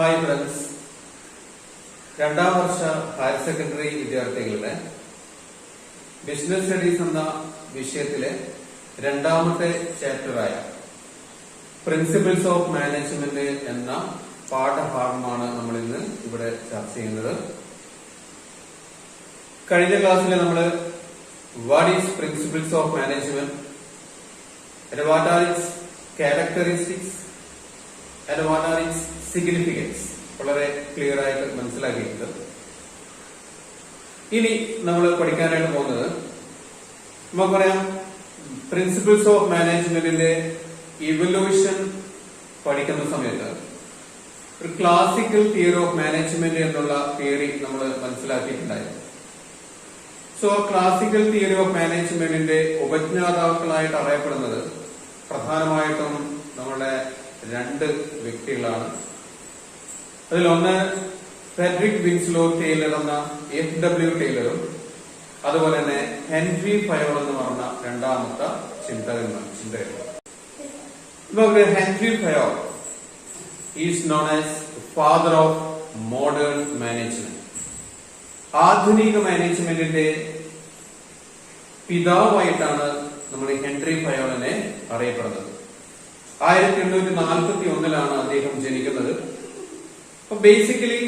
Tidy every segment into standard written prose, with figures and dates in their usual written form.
Hi friends, രണ്ടാം വർഷ higher secondary വിദ്യാർത്ഥികളുടെ business studies എന്ന വിഷയത്തിലെ രണ്ടാമത്തെ ചാപ്റ്ററായ പ്രിൻസിപ്പിൾസ് ഓഫ് മാനേജ്മെന്റ് എന്ന പാഠഭാഗമാണ് നമ്മൾ ഇന്ന് ഇവിടെ ചർച്ച ചെയ്യുന്നത്. കഴിഞ്ഞ ക്ലാസ്സിൽ നമ്മൾ what is principles of management, what are it's characteristics and what are its significance വളരെ ക്ലിയർ ആയിട്ട് മനസ്സിലാക്കിയിട്ടുണ്ട്. ഇനി നമ്മൾ പഠിക്കാനായിട്ട് പോകുന്നത് നമുക്ക് പറയാം പ്രിൻസിപ്പിൾസ് ഓഫ് മാനേജ്മെന്റിന്റെ ഇവല്യൂഷൻ പഠിക്കുന്ന സമയത്ത് ഒരു ക്ലാസിക്കൽ തിയറി ഓഫ് മാനേജ്മെന്റ് എന്നുള്ള തിയറി നമ്മൾ മനസ്സിലാക്കിയിട്ടുണ്ടായിരുന്നു. സോ ക്ലാസിക്കൽ തിയറി ഓഫ് മാനേജ്മെന്റിന്റെ ഉപജ്ഞാതാക്കളായിട്ട് അറിയപ്പെടുന്നത് പ്രധാനമായിട്ടും നമ്മുടെ രണ്ട് വ്യക്തികളാണ്. അതിലൊന്ന് ഫെഡറിക് വിൻസ്ലോ ടൈലർ എന്ന FW ടൈലറും അതുപോലെ തന്നെ ഹെൻറി ഫയോൾ എന്ന് പറഞ്ഞ രണ്ടാമത്തെ ചിന്തകൻ. Henri Fayol is known as father of modern management. ആധുനിക മാനേജ്മെന്റിന്റെ പിതാവായിട്ടാണ് നമ്മൾ ഹെൻറി ഫയോളിനെ അറിയപ്പെടുന്നത്. 1841 അദ്ദേഹം ജനിക്കുന്നത്. അപ്പൊ ബേസിക്കലി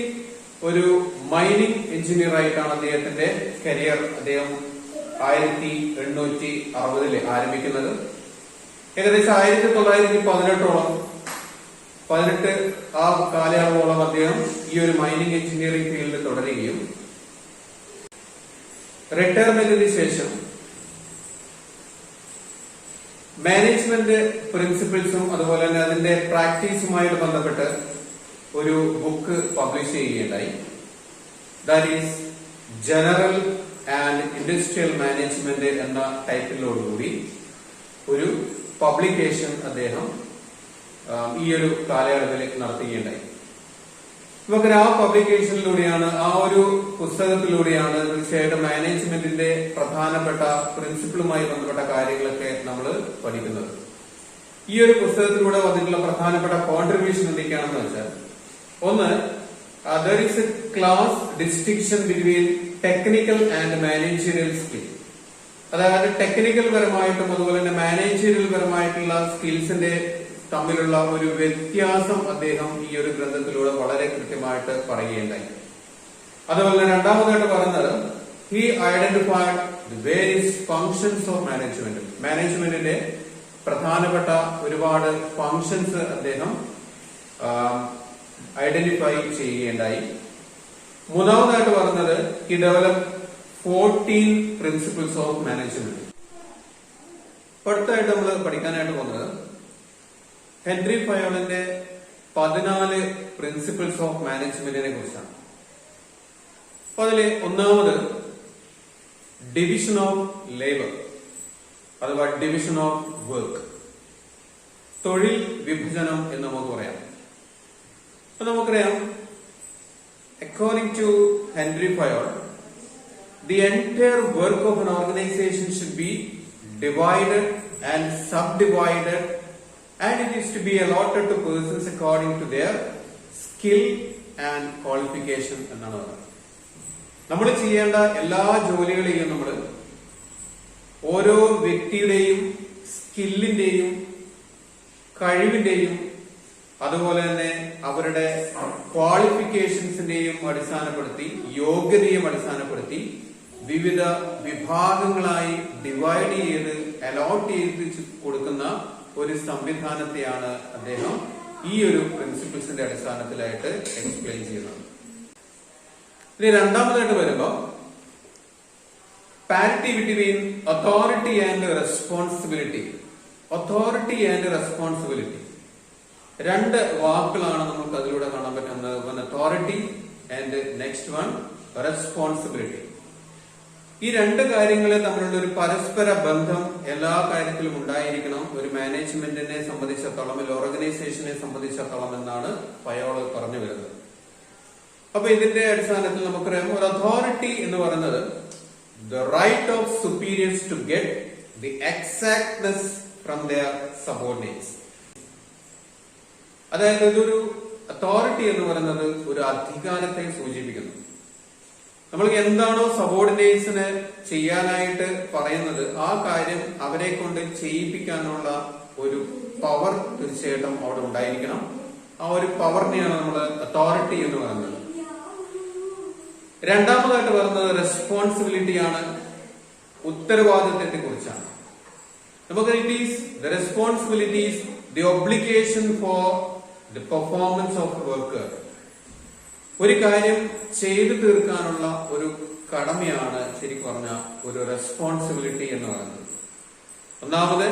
ഒരു മൈനിങ് എഞ്ചിനീയർ ആയിട്ടാണ് അദ്ദേഹത്തിന്റെ കരിയർ അദ്ദേഹം 1860 ആരംഭിക്കുന്നത്. ഏകദേശം 1918 ആ കാലയളവോളം അദ്ദേഹം ഈ ഒരു മൈനിങ് എഞ്ചിനീയറിംഗ് ഫീൽഡിൽ തുടരുകയും റിട്ടയർമെന്റിന് ശേഷം മാനേജ്മെന്റ് പ്രിൻസിപ്പിൾസും അതുപോലെ തന്നെ അതിന്റെ പ്രാക്ടീസുമായിട്ട് ബന്ധപ്പെട്ട് ഒരു ബുക്ക് പബ്ലിഷ് ചെയ്യുകയുണ്ടായി. That is general and industrial management എന്ന ടൈറ്റിലോടുകൂടി ഒരു പബ്ലിക്കേഷൻ അദ്ദേഹം ഈ ഒരു കാലയളവിൽ നടത്തുകയുണ്ടായി. നമുക്ക് ആ പബ്ലിക്കേഷനിലൂടെയാണ്, ആ ഒരു പുസ്തകത്തിലൂടെയാണ് തീർച്ചയായിട്ടും മാനേജ്മെന്റിന്റെ പ്രധാനപ്പെട്ട പ്രിൻസിപ്പിളുമായി ബന്ധപ്പെട്ട കാര്യങ്ങളൊക്കെ നമ്മൾ പഠിക്കുന്നത്. ഈ ഒരു പുസ്തകത്തിലൂടെ വന്നിട്ടുള്ള പ്രധാനപ്പെട്ട കോൺട്രിബ്യൂഷൻ എന്തൊക്കെയാണെന്ന് വെച്ചാൽ, ഒന്ന്, there is a class distinction between technical and managerial skill. അതായത് ടെക്നിക്കൽ പരമായിട്ടും അതുപോലെ തന്നെ മാനേജറിയൽ പരമായിട്ടുള്ള സ്കിൽസിന്റെ തമ്മിലുള്ള ഒരു വ്യത്യാസം അദ്ദേഹം ഈ ഒരു ഗ്രന്ഥത്തിലൂടെ വളരെ കൃത്യമായിട്ട് പറയുകയുണ്ടായി. അതുപോലെ രണ്ടാമതായിട്ട് പറഞ്ഞത്, he identified the various functions of management. മാനേജ്മെന്റിന്റെ പ്രധാനപ്പെട്ട ഒരുപാട് ഫങ്ഷൻസ് അദ്ദേഹം ഐഡന്റിഫൈ ചെയ്യുകയുണ്ടായി. മൂന്നാമതായിട്ട് പറഞ്ഞത്, he develop 14 principles of management. അടുത്തായിട്ട് നമ്മൾ പഠിക്കാനായിട്ട് പോകുന്നത് ഹെൻറി ഫയോളിന്റെ 14 പ്രിൻസിപ്പിൾസ് ഓഫ് മാനേജ്മെന്റിനെ കുറിച്ചാണ്. അപ്പൊ അതിലെ ഒന്നാമത് ഡിവിഷൻ ഓഫ് ലേബർ അഥവാ ഡിവിഷൻ ഓഫ് വർക്ക്, തൊഴിൽ വിഭജനം എന്ന് നമുക്ക് പറയാം. അപ്പൊ നമുക്കറിയാം, according to Henri Fayol, the entire work of an organization should be divided and subdivided, and it is to be allotted to persons according to their skill and qualification എന്നാണ് പറയുന്നത്. നമ്മൾ ചെയ്യേണ്ട എല്ലാ ജോലികളെയും നമ്മൾ ഓരോ വ്യക്തിയുടെയും സ്കില്ലിന്റെയും കഴിവിന്റെയും അതുപോലെ തന്നെ അവരുടെ ക്വാളിഫിക്കേഷൻസിന്റെയും അടിസ്ഥാനപ്പെടുത്തി, യോഗ്യതയും അടിസ്ഥാനപ്പെടുത്തി വിവിധ വിഭാഗങ്ങളായി ഡിവൈഡ് ചെയ്ത് അലോട്ട് ചെയ്ത് കൊടുക്കുന്ന ഒരു സംവിധാനത്തെയാണ് അദ്ദേഹം ഈ ഒരു പ്രിൻസിപ്പിൾസിന്റെ അടിസ്ഥാനത്തിലായിട്ട് എക്സ്പ്ലെയിൻ ചെയ്യുന്നത്. ഇനി രണ്ടാമതായിട്ട് വരുമ്പോൾ, parity between authority and responsibility. Authority and responsibility രണ്ട് വാക്കുകളാണ് നമുക്ക് അതിലൂടെ കാണാൻ പറ്റുന്നത്. One authority and next one responsibility. ഈ രണ്ട് കാര്യങ്ങളെ തമ്മിലുള്ള ഒരു പരസ്പര ബന്ധം എല്ലാ കാര്യത്തിലും ഉണ്ടായിരിക്കണം ഒരു മാനേജ്മെന്റിനെ സംബന്ധിച്ചിടത്തോളം, ഒരു ഓർഗനൈസേഷനെ സംബന്ധിച്ചിടത്തോളം എന്നാണ് ഫയോൾ പറഞ്ഞു വരുന്നത്. അപ്പൊ ഇതിന്റെ അടിസ്ഥാനത്തിൽ നമുക്കറിയാം, ഒരു അതോറിറ്റി എന്ന് പറയുന്നത് the right of superiors to get the exactness from their subordinates. അതായത് ഇതൊരു അതോറിറ്റി എന്ന് പറയുന്നത് ഒരു അധികാരത്തെ സൂചിപ്പിക്കുന്നു. നമ്മൾക്ക് എന്താണോ സബോർഡിനേറ്റ്സിന് ചെയ്യാനായിട്ട് പറയുന്നത് ആ കാര്യം അവരെ കൊണ്ട് ചെയ്യിപ്പിക്കാനുള്ള ഒരു പവർ തീർച്ചയായിട്ടും അവിടെ ഉണ്ടായിരിക്കണം. ആ ഒരു പവറിനെയാണ് നമ്മൾ അതോറിറ്റി എന്ന് പറയുന്നത്. രണ്ടാമതായിട്ട് പറയുന്നത് റെസ്പോൺസിബിലിറ്റിയാണ്, ഉത്തരവാദിത്തത്തെ കുറിച്ചാണ്. നമുക്ക് it is the responsibilities the obligation for the performance of worker. ഒരു കാര്യം ചെയ്തു തീർക്കാനുള്ള ഒരു കടമയാണ് ശരിക്കും പറഞ്ഞ ഒരു റെസ്പോൺസിബിലിറ്റി എന്ന് പറയുന്നത്. ഒന്നാമത്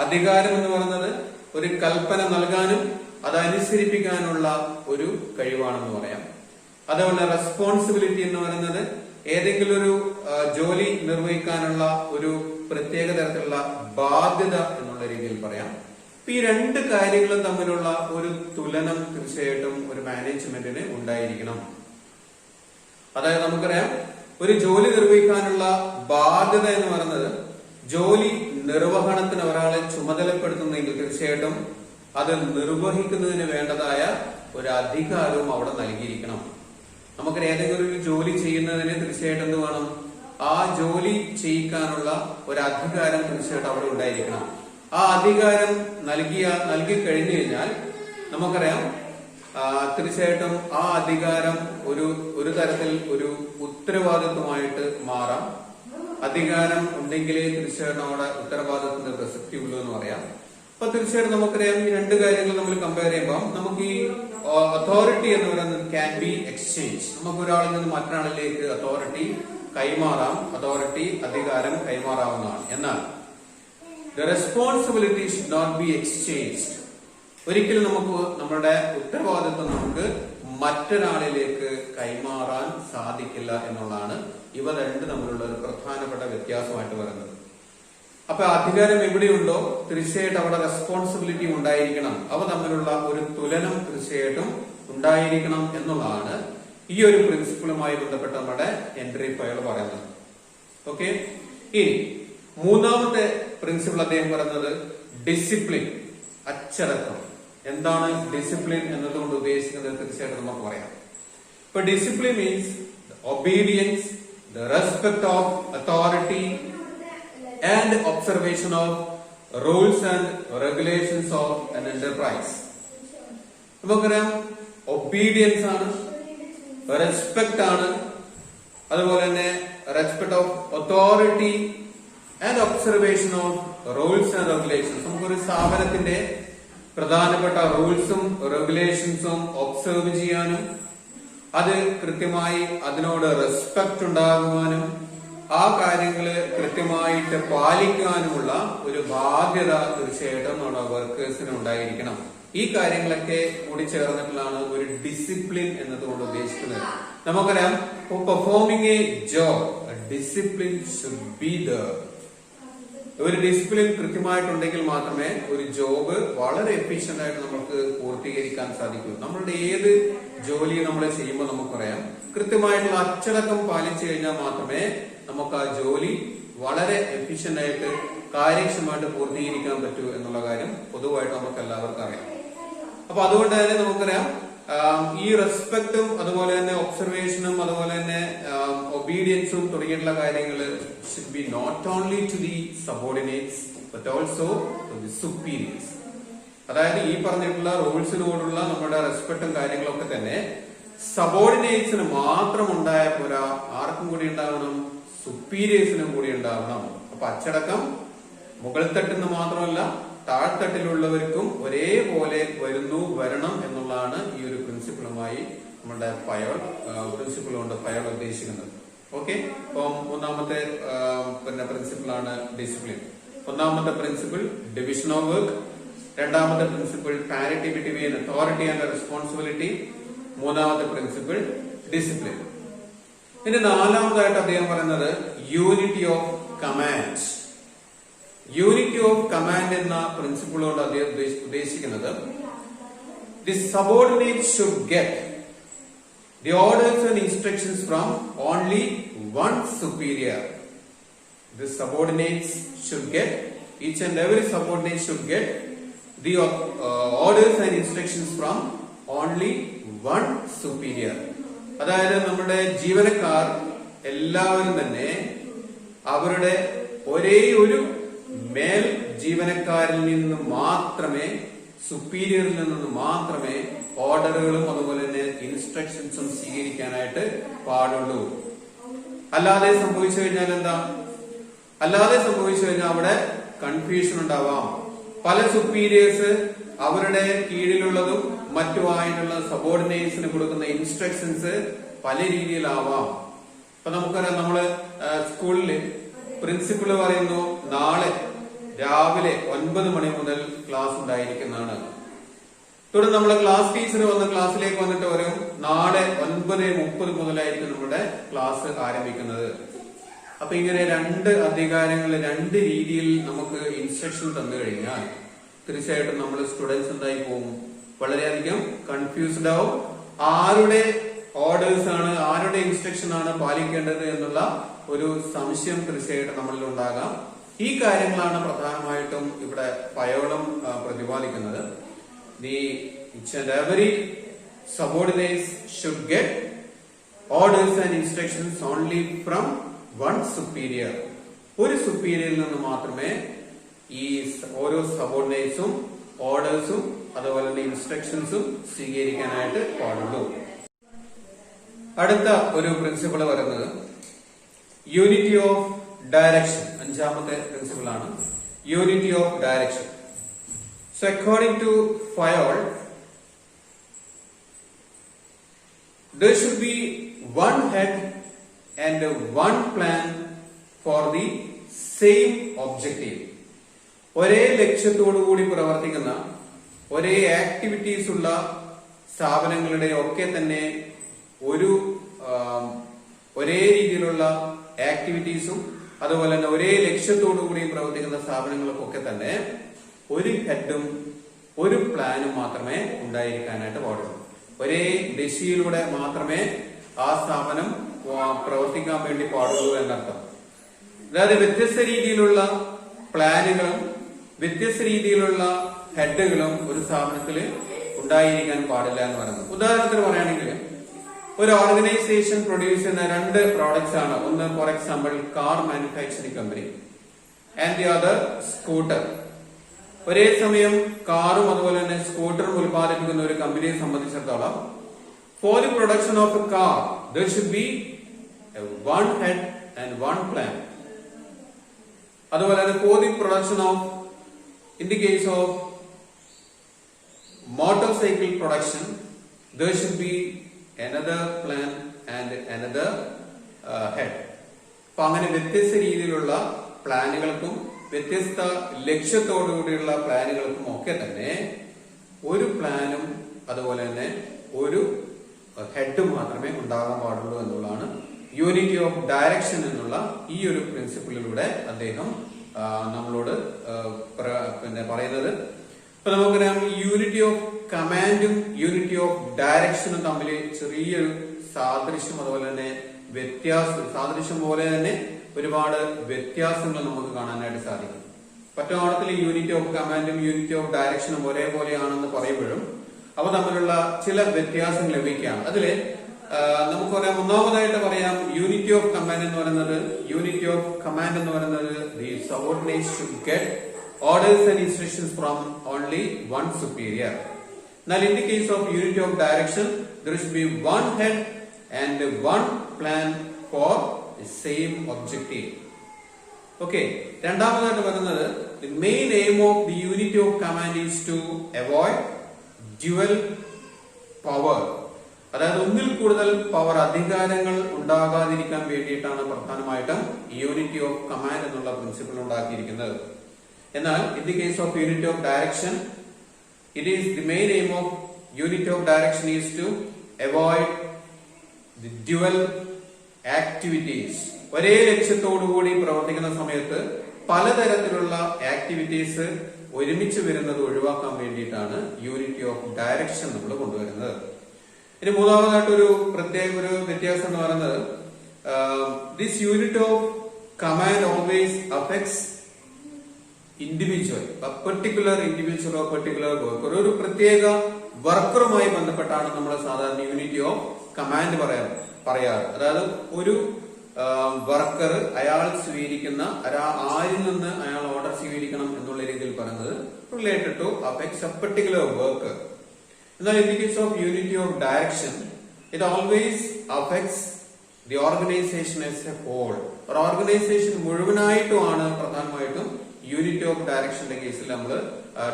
അധികാരം എന്ന് പറയുന്നത് ഒരു കൽപ്പന നൽകാനും അതനുസരിപ്പിക്കാനുള്ള ഒരു കഴിവാണെന്ന് പറയാം. അതുപോലെ റെസ്പോൺസിബിലിറ്റി എന്ന് പറയുന്നത് ഏതെങ്കിലും ഒരു ജോലി നിർവഹിക്കാനുള്ള ഒരു പ്രത്യേക തരത്തിലുള്ള ബാധ്യത എന്നുള്ള രീതിയിൽ പറയാം. ഈ രണ്ട് കാര്യങ്ങളും തമ്മിലുള്ള ഒരു തുലനം തീർച്ചയായിട്ടും ഒരു മാനേജ്മെന്റിന് ഉണ്ടായിരിക്കണം. അതായത് നമുക്കറിയാം, ഒരു ജോലി നിർവഹിക്കാനുള്ള ബാധ്യത എന്ന് പറയുന്നത് ജോലി നിർവഹണത്തിന് ഒരാളെ ചുമതലപ്പെടുത്തുന്നെങ്കിൽ തീർച്ചയായിട്ടും അത് നിർവഹിക്കുന്നതിന് വേണ്ടതായ ഒരു അധികാരവും അവിടെ നൽകിയിരിക്കണം. നമുക്ക് ഏതെങ്കിലും ഒരു ജോലി ചെയ്യുന്നതിന് തീർച്ചയായിട്ടും എന്ത് വേണം? ആ ജോലി ചെയ്യിക്കാനുള്ള ഒരു അധികാരം തീർച്ചയായിട്ടും അവിടെ ഉണ്ടായിരിക്കണം. ആ അധികാരം നൽകി കഴിഞ്ഞു കഴിഞ്ഞാൽ നമുക്കറിയാം തീർച്ചയായിട്ടും ആ അധികാരം ഒരു തരത്തിൽ ഒരു ഉത്തരവാദിത്വമായിട്ട് മാറാം. അധികാരം ഉണ്ടെങ്കിലേ തീർച്ചയായിട്ടും അവിടെ ഉത്തരവാദിത്വത്തിന്റെ പ്രസക്തി ഉള്ളൂ എന്ന് പറയാം. അപ്പൊ തീർച്ചയായിട്ടും നമുക്കറിയാം ഈ രണ്ട് കാര്യങ്ങൾ നമ്മൾ കമ്പയർ ചെയ്യുമ്പോൾ നമുക്ക് ഈ അതോറിറ്റി എന്ന് പറയുന്നത് ക്യാൻ ബി എക്സ്ചേഞ്ച്. നമുക്ക് ഒരാളിൽ നിന്ന് മറ്റൊരാളിലേക്ക് അതോറിറ്റി കൈമാറാം, അതോറിറ്റി അധികാരം കൈമാറാവുന്നതാണ്. എന്നാൽ the responsibility should not be exchanged. ഒരിക്കലും നമുക്ക് നമ്മുടെ ഉത്തരവാദിത്വം നമുക്ക് മറ്റൊരാളിലേക്ക് കൈമാറാൻ സാധിക്കില്ല എന്നുള്ളതാണ് ഇവ രണ്ട് തമ്മിലുള്ള ഒരു പ്രധാനപ്പെട്ട വ്യത്യാസമായിട്ട് പറയുന്നത്. അപ്പൊ അധികാരം എവിടെയുണ്ടോ തീർച്ചയായിട്ടും അവിടെ റെസ്പോൺസിബിലിറ്റി ഉണ്ടായിരിക്കണം. അവ തമ്മിലുള്ള ഒരു തുലനം തീർച്ചയായിട്ടും ഉണ്ടായിരിക്കണം എന്നുള്ളതാണ് ഈ ഒരു പ്രിൻസിപ്പിളുമായി ബന്ധപ്പെട്ട് നമ്മുടെ എൻട്രി ഫയൽ പറയുന്നത്. ഓക്കെ, ഇനി മൂന്നാമത്തെ പ്രിൻസിപ്പിൾ അദ്ദേഹം പറയുന്നത് ഡിസിപ്ലിൻ, അച്ചടക്കം. എന്താണ് ഡിസിപ്ലിൻ എന്നതുകൊണ്ട് ഉദ്ദേശിക്കുന്നത് തീർച്ചയായിട്ടും നമുക്ക് പറയാം. ഇപ്പൊ discipline means obedience, the respect of authority and observation of rules and regulations of an enterprise. നമുക്കറിയാം ഒബീഡിയൻസ് ആണ്, റെസ്പെക്ട് ആണ്, അതുപോലെ തന്നെ respect of authority and observation of rules and regulations. നമുക്കൊരു സ്ഥാപനത്തിന്റെ പ്രധാനപ്പെട്ട റൂൾസും റെഗുലേഷൻസും ഒബ്സർവ് ചെയ്യാനും അത് കൃത്യമായി അതിനോട് റെസ്പെക്ട് ഉണ്ടാകുവാനും ആ കാര്യങ്ങള് കൃത്യമായിട്ട് പാലിക്കാനുമുള്ള ഒരു ബാധ്യത തീർച്ചയായിട്ടും നമ്മുടെ വർക്കേഴ്സിന് ഉണ്ടായിരിക്കണം. ഈ കാര്യങ്ങളൊക്കെ കൂടി ചേർന്നിട്ടുള്ളതാണ് ഒരു ഡിസിപ്ലിൻ എന്നതുകൊണ്ട് ഉദ്ദേശിക്കുന്നത്. നമുക്കറിയാം, performing A job discipline should be there. ഒരു ഡിസിപ്ലിൻ കൃത്യമായിട്ടുണ്ടെങ്കിൽ മാത്രമേ ഒരു ജോബ് വളരെ എഫിഷ്യന്റ് ആയിട്ട് നമുക്ക് പൂർത്തീകരിക്കാൻ സാധിക്കൂ. നമ്മളുടെ ഏത് ജോലി നമ്മൾ ചെയ്യുമ്പോൾ നമുക്കറിയാം, കൃത്യമായിട്ടുള്ള അച്ചടക്കം പാലിച്ചു കഴിഞ്ഞാൽ മാത്രമേ നമുക്ക് ആ ജോലി വളരെ എഫിഷ്യന്റ് ആയിട്ട് കാര്യക്ഷമമായിട്ട് പൂർത്തീകരിക്കാൻ പറ്റൂ എന്നുള്ള കാര്യം പൊതുവായിട്ട് നമുക്ക് എല്ലാവർക്കും അറിയാം. അപ്പൊ അതുകൊണ്ട് തന്നെ നമുക്കറിയാം ഈ റെസ്പെക്റ്റും അതുപോലെ തന്നെ ഒബ്സർവേഷനും അതുപോലെ തന്നെ ഒബീഡിയൻസും തുടങ്ങിയിട്ടുള്ള കാര്യങ്ങൾ should be not only to the subordinates but also to the superiors. അതായത് ഈ പറഞ്ഞിട്ടുള്ള റൂൾസിനോടുള്ള നമ്മുടെ റെസ്പെക്റ്റും കാര്യങ്ങളൊക്കെ തന്നെ സബോർഡിനേറ്റ്സിന് മാത്രം ഉണ്ടായ പോരാ, ആർക്കും കൂടി ഉണ്ടാവണം? സുപ്പീരിയേഴ്സിനും കൂടി ഉണ്ടാവണം. അപ്പൊ അച്ചടക്കം മുകൾ തട്ടിന്ന് മാത്രമല്ല താഴ്ത്തട്ടിലുള്ളവർക്കും ഒരേപോലെ വരണം എന്നുള്ളതാണ് ഈ ഒരു പ്രിൻസിപ്പിളുമായി നമ്മുടെ പ്രിൻസിപ്പിൾ കൊണ്ട് ഫയൽ ഉദ്ദേശിക്കുന്നത്. ഓക്കെ, അപ്പം മൂന്നാമത്തെ പ്രിൻസിപ്പിളാണ് ഡിസിപ്ലിൻ. ഒന്നാമത്തെ പ്രിൻസിപ്പിൾ ഡിവിഷൻ ഓഫ് വർക്ക്, രണ്ടാമത്തെ principle parity between authority and responsibility, മൂന്നാമത്തെ പ്രിൻസിപ്പിൾ ഡിസിപ്ലിൻ. ഇനി നാലാമതായിട്ട് അദ്ദേഹം പറയുന്നത് unity of command. Unity of command എന്ന പ്രിൻസിപ്പിൾ കൊണ്ട് അദ്ദേഹം ഉദ്ദേശിക്കുന്നത് the subordinate should get the orders and instructions from only one superior. The subordinates should get, each and every subordinate should get the orders and instructions from only one superior. അതായത് നമ്മുടെ ജീവനക്കാർ എല്ലാവരും തന്നെ അവരുടെ ഒരേ ഒരു മേൽ ജീവനക്കാരിൽ നിന്ന് മാത്രമേ, സുപ്പീരിയറിൽ നിന്ന് മാത്രമേ ഓർഡറുകളും അതുപോലെ തന്നെ ഇൻസ്ട്രക്ഷൻസും സ്വീകരിക്കാനായിട്ട് പാടുള്ളൂ. അല്ലാതെ സംഭവിച്ചു കഴിഞ്ഞാൽ എന്താ? അല്ലാതെ സംഭവിച്ചു കഴിഞ്ഞാൽ അവിടെ കൺഫ്യൂഷൻ ഉണ്ടാവാം. പല സുപ്പീരിയേഴ്സ് അവരുടെ കീഴിലുള്ളതും മറ്റുമായിട്ടുള്ള സബോർഡിനേറ്റ്സിന് കൊടുക്കുന്ന ഇൻസ്ട്രക്ഷൻസ് പല രീതിയിലാവാം. ഇപ്പൊ നമുക്കറിയാം, നമ്മള് സ്കൂളില് പ്രിൻസിപ്പള് പറയുന്നു നാളെ രാവിലെ 9 മണി മുതൽ ക്ലാസ് ഉണ്ടായിരിക്കുന്നതാണ്. തുടർന്ന് നമ്മളെ ക്ലാസ് ടീച്ചർ വന്ന് ക്ലാസ്സിലേക്ക് വന്നിട്ട് പറയും നാളെ 9:30 മുതലായിരിക്കും നമ്മുടെ ക്ലാസ് ആരംഭിക്കുന്നത്. അപ്പൊ ഇങ്ങനെ രണ്ട് അധികാരങ്ങൾ, രണ്ട് രീതിയിൽ നമുക്ക് ഇൻസ്ട്രക്ഷൻ തന്നു കഴിഞ്ഞാൽ തീർച്ചയായിട്ടും നമ്മൾ സ്റ്റുഡൻസ് എന്തായി പോകും? വളരെയധികം കൺഫ്യൂസ്ഡ് ആവും. ആരുടെ ഓർഡേഴ്സ് ആണ്, ആരുടെ ഇൻസ്ട്രക്ഷൻ ആണ് പാലിക്കേണ്ടത് എന്നുള്ള ഒരു സംശയം തീർച്ചയായിട്ടും നമ്മളിൽ ഉണ്ടാകാം. ഈ കാര്യങ്ങളാണ് പ്രധാനമായിട്ടും ഇവിടെ പയോളം പ്രതിപാദിക്കുന്നത്. Each and every subordinates should get orders and instructions only from one superior. ഒരു സുപ്പീരിയറിൽ നിന്ന് മാത്രമേ ഈ ഓരോ സബോർഡിനേറ്റ്സും ഓർഡേഴ്സും അതുപോലെ തന്നെ ഇൻസ്ട്രക്ഷൻസും സ്വീകരിക്കാനായിട്ട് പാടുള്ളൂ. അടുത്ത ഒരു പ്രിൻസിപ്പിൾ പറയുന്നത് യൂണിറ്റി ഓഫ് ഡയറക്ഷൻ. 5ാമത്തെ പ്രിൻസിപ്പിൾ ആണ് unity of direction. So according to Fayol, there should be one head and one plan for the same objective. ഒരേ ലക്ഷ്യത്തോടുകൂടി പ്രവർത്തിക്കുന്ന, ഒരേ ആക്ടിവിറ്റീസ് ഉള്ള സ്ഥാപനങ്ങളുടെ ഒക്കെ തന്നെ ഒരേ രീതിയിലുള്ള ആക്ടിവിറ്റീസും അതുപോലെ തന്നെ ഒരേ ലക്ഷ്യത്തോടുകൂടി പ്രവർത്തിക്കുന്ന സ്ഥാപനങ്ങൾക്കൊക്കെ തന്നെ ഒരു ഹെഡും ഒരു പ്ലാനും മാത്രമേ ഉണ്ടായിരിക്കാനായിട്ട് പാടുള്ളൂ. ഒരേ ദിശയിലൂടെ മാത്രമേ ആ സ്ഥാപനം പ്രവർത്തിക്കാൻ വേണ്ടി പാടുള്ളൂ എന്നർത്ഥം. അതായത് വ്യത്യസ്ത രീതിയിലുള്ള പ്ലാനുകളും വ്യത്യസ്ത രീതിയിലുള്ള ഹെഡുകളും ഒരു സ്ഥാപനത്തിൽ ഉണ്ടായിരിക്കാൻ പാടില്ല എന്ന് പറയുന്നത്. ഉദാഹരണത്തിന് പറയുകയാണെങ്കിൽ ഒരു ഓർഗനൈസേഷൻ പ്രൊഡ്യൂസ് ചെയ്യുന്ന 2 പ്രോഡക്ട്സ് ആണ്. ഒന്ന് for example car manufacturing company and the other scooter. ഒരേ സമയം കാറും അതുപോലെ തന്നെ സ്കൂട്ടറും ഉൽപ്പാദിപ്പിക്കുന്ന ഒരു കമ്പനിയെ സംബന്ധിച്ചിടത്തോളം for the production of A car there should be one head and one plan. അതുപോലെ തന്നെ for the production of, in the case of motorcycle production, there should be another plan and another head. അപ്പൊ അങ്ങനെ വ്യത്യസ്ത രീതിയിലുള്ള പ്ലാനുകൾക്കും വ്യത്യസ്ത ലക്ഷ്യത്തോടുകൂടിയുള്ള പ്ലാനുകൾക്കും ഒക്കെ തന്നെ ഒരു പ്ലാനും അതുപോലെ തന്നെ ഒരു ഹെഡും മാത്രമേ ഉണ്ടാകാൻ പാടുള്ളൂ എന്നുള്ളതാണ് യൂണിറ്റി ഓഫ് ഡയറക്ഷൻ എന്നുള്ള ഈ ഒരു പ്രിൻസിപ്പിളിലൂടെ അദ്ദേഹം നമ്മളോട് പറയുന്നത്. ഇപ്പൊ നമുക്കറിയാം, യൂണിറ്റി ഓഫ് കമാൻഡും യൂണിറ്റി ഓഫ് ഡയറക്ഷനും തമ്മിൽ ചെറിയൊരു സാദൃശ്യം അതുപോലെ തന്നെ സാദൃശ്യം പോലെ തന്നെ ഒരുപാട് വ്യത്യാസങ്ങൾ നമുക്ക് കാണാനായിട്ട് സാധിക്കും. പറ്റാളത്തിൽ യൂണിറ്റി ഓഫ് കമാൻഡും യൂണിറ്റി ഓഫ് ഡയറക്ഷനും ഒരേപോലെയാണെന്ന് പറയുമ്പോഴും അവ തമ്മിലുള്ള ചില വ്യത്യാസങ്ങൾ ലഭിക്കുകയാണ്. അതില് നമുക്ക് പറയാം, ഒന്നാമതായിട്ട് പറയാം യൂണിറ്റി ഓഫ് കമാൻഡ് എന്ന് പറയുന്നത് the subordinates should get orders and instructions from only one superior. എന്നാൽ in the case of unity of direction there should be one head and one plan for the same objective. Okay, രണ്ടാമതായിട്ട് പറയുന്നത് the main aim of the unity of command is to avoid dual power. അതായത് ഒന്നിൽ കൂടുതൽ power, അധികാരങ്ങൾ ഉണ്ടാകാതിരിക്കാൻ വേണ്ടിയിട്ടാണ് പ്രധാനമായിട്ടും unity of command എന്നുള്ള പ്രിൻസിപ്പിൾ ഉണ്ടാക്കിയിരിക്കുന്നത്. എന്നാൽ in the case of unity of direction, it is the main aim of unity of direction is to avoid the dual activities. ഒരേ ലക്ഷ്യത്തോടുകൂടി പ്രവർത്തിക്കുന്ന സമയത്ത് പലതരത്തിലുള്ള ആക്ടിവിറ്റീസ് ഒരുമിച്ച് വരുന്നത് ഒഴിവാക്കാൻ വേണ്ടിയിട്ടാണ് യൂണിറ്റി ഓഫ് ഡയറക്ഷൻ നമ്മൾ കൊണ്ടുവരുന്നത്. ഇനി മൂന്നാമതായിട്ട് ഒരു വ്യത്യാസം എന്ന് പറയുന്നത് this unit of command always affects individual, particular ഇൻഡിവിജ്വലോ പെർട്ടിക്കുലർ വർക്കർ, ഒരു പ്രത്യേക വർക്കറുമായി ബന്ധപ്പെട്ടാണ് നമ്മൾ സാധാരണ യൂണിറ്റി ഓഫ് കമാൻഡ് പറയാറ്. അതായത് ഒരു വർക്കർ അയാൾ സ്വീകരിക്കുന്ന ആരിൽ നിന്ന് അയാൾ ഓർഡർ സ്വീകരിക്കണം എന്നുള്ള രീതിയിൽ പറയുന്നത് related to affects a particular worker. എന്നാൽ in the case of unity of direction it always affects the organization as a whole. ഒരു ഓർഗനൈസേഷൻ മുഴുവനായിട്ടുമാണ് പ്രധാനമായിട്ടും യൂണിറ്റി ഓഫ് ഡയറക്ഷന്റെ കേസിൽ നമ്മൾ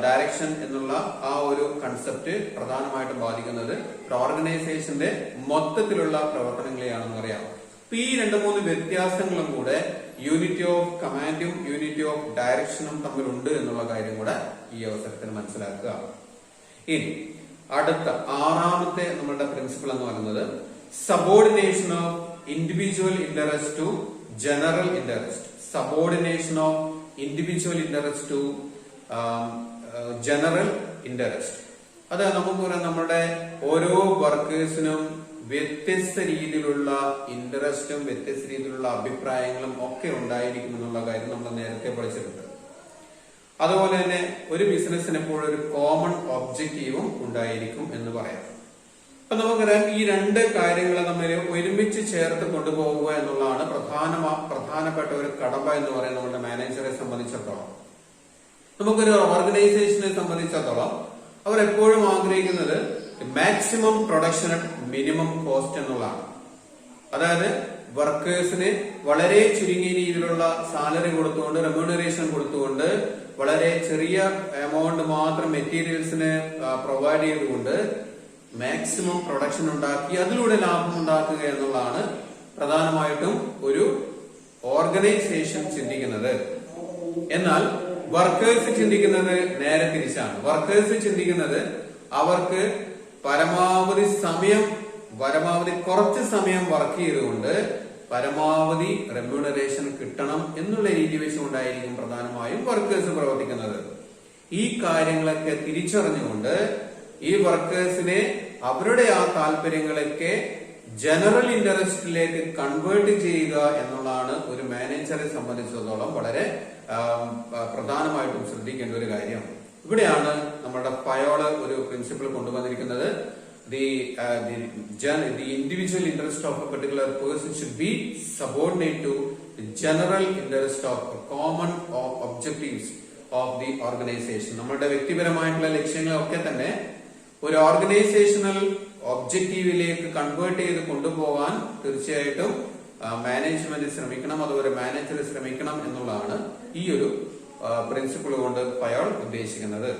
ഡയറക്ഷൻ എന്നുള്ള ആ ഒരു കൺസെപ്റ്റ് പ്രധാനമായിട്ടും ബാധിക്കുന്നത് ഒരു ഓർഗനൈസേഷന്റെ മൊത്തത്തിലുള്ള പ്രവർത്തനങ്ങളെയാണെന്ന് അറിയാം. ഈ 2-3 വ്യത്യാസങ്ങളും കൂടെ യൂണിറ്റി ഓഫ് കമാൻഡും യൂണിറ്റി ഓഫ് ഡയറക്ഷനും തമ്മിലുണ്ട് എന്നുള്ള കാര്യം കൂടെ ഈ അവസരത്തിൽ മനസ്സിലാക്കുക. ഇനി അടുത്ത 6ാമത്തെ നമ്മളുടെ പ്രിൻസിപ്പിൾ എന്ന് പറയുന്നത് subordination of individual interest to general interest. Subordination of individual interest to general interest. അത് നമുക്ക് പറയാം, നമ്മുടെ ഓരോ വർക്കേഴ്സിനും വ്യത്യസ്ത രീതിയിലുള്ള ഇൻട്രസ്റ്റും വ്യത്യസ്ത രീതിയിലുള്ള അഭിപ്രായങ്ങളും ഒക്കെ ഉണ്ടായിരിക്കും എന്നുള്ള കാര്യം നമ്മൾ നേരത്തെ പഠിച്ചിട്ടുണ്ട്. അതുപോലെ തന്നെ ഒരു ബിസിനസ്സിന് എപ്പോഴും ഒരു കോമൺ ഒബ്ജക്റ്റീവും ഉണ്ടായിരിക്കും എന്ന് പറയാം. അപ്പൊ നമുക്കറിയാം ഈ 2 കാര്യങ്ങളെ തമ്മിൽ ഒരുമിച്ച് ചേർത്ത് കൊണ്ടുപോകുക എന്നുള്ളതാണ് പ്രധാനപ്പെട്ട ഒരു കടമ എന്ന് പറയുന്നത് നമ്മുടെ മാനേജറെ സംബന്ധിച്ചിടത്തോളം. നമുക്കൊരു ഓർഗനൈസേഷനെ സംബന്ധിച്ചിടത്തോളം അവർ എപ്പോഴും ആഗ്രഹിക്കുന്നത് maximum production at minimum cost എന്നുള്ളതാണ്. അതായത് വർക്കേഴ്സിന് വളരെ ചുരുങ്ങിയ രീതിയിലുള്ള സാലറി കൊടുത്തുകൊണ്ട്, റെമ്യൂണറേഷൻ കൊടുത്തുകൊണ്ട്, വളരെ ചെറിയ എമൗണ്ട് മാത്രം മെറ്റീരിയൽസിന് പ്രൊവൈഡ് ചെയ്തുകൊണ്ട് മാക്സിമം പ്രൊഡക്ഷൻ ഉണ്ടാക്കി അതിലൂടെ ലാഭം ഉണ്ടാക്കുക എന്നുള്ളതാണ് പ്രധാനമായിട്ടും ഒരു ഓർഗനൈസേഷൻ ചിന്തിക്കുന്നത്. എന്നാൽ വർക്കേഴ്സ് ചിന്തിക്കുന്നത് നേരെ തിരിച്ചാണ്. വർക്കേഴ്സ് ചിന്തിക്കുന്നത് അവർക്ക് പരമാവധി കുറച്ച് സമയം വർക്ക് ചെയ്തുകൊണ്ട് പരമാവധി റെമ്യൂണറേഷൻ കിട്ടണം എന്നുള്ള രീതി വെച്ചുകൊണ്ടായിരിക്കും പ്രധാനമായും വർക്കേഴ്സ് പ്രവർത്തിക്കുന്നത്. ഈ കാര്യങ്ങളൊക്കെ തിരിച്ചറിഞ്ഞുകൊണ്ട് ഈ വർക്കേഴ്സിനെ അവരുടെ ആ താല്പര്യങ്ങളൊക്കെ ജനറൽ ഇന്ററസ്റ്റിലേക്ക് കൺവേർട്ട് ചെയ്യുക എന്നുള്ളതാണ് ഒരു മാനേജറെ സംബന്ധിച്ചിടത്തോളം വളരെ പ്രധാനമായിട്ടും ശ്രദ്ധിക്കേണ്ട ഒരു കാര്യം. ഇവിടെയാണ് നമ്മുടെ പയോള് ഒരു പ്രിൻസിപ്പിൾ കൊണ്ടുവന്നിരിക്കുന്നത്. The individual interest of a particular person should be subordinate to the general interest of common objectives of the organization. നമ്മുടെ വ്യക്തിപരമായിട്ടുള്ള ലക്ഷ്യങ്ങളൊക്കെ തന്നെ ഒരു ഓർഗനൈസേഷണൽ ഒബ്ജക്റ്റീവിലേക്ക് കൺവേർട്ട് ചെയ്ത് കൊണ്ടുപോകാൻ തീർച്ചയായിട്ടും മാനേജ്മെന്റ് ശ്രമിക്കണം, അതുപോലെ മാനേജർ ശ്രമിക്കണം എന്നുള്ളതാണ് ഈ ഒരു പ്രിൻസിപ്പിൾ കൊണ്ട് പയോൾ ഉദ്ദേശിക്കുന്നത്.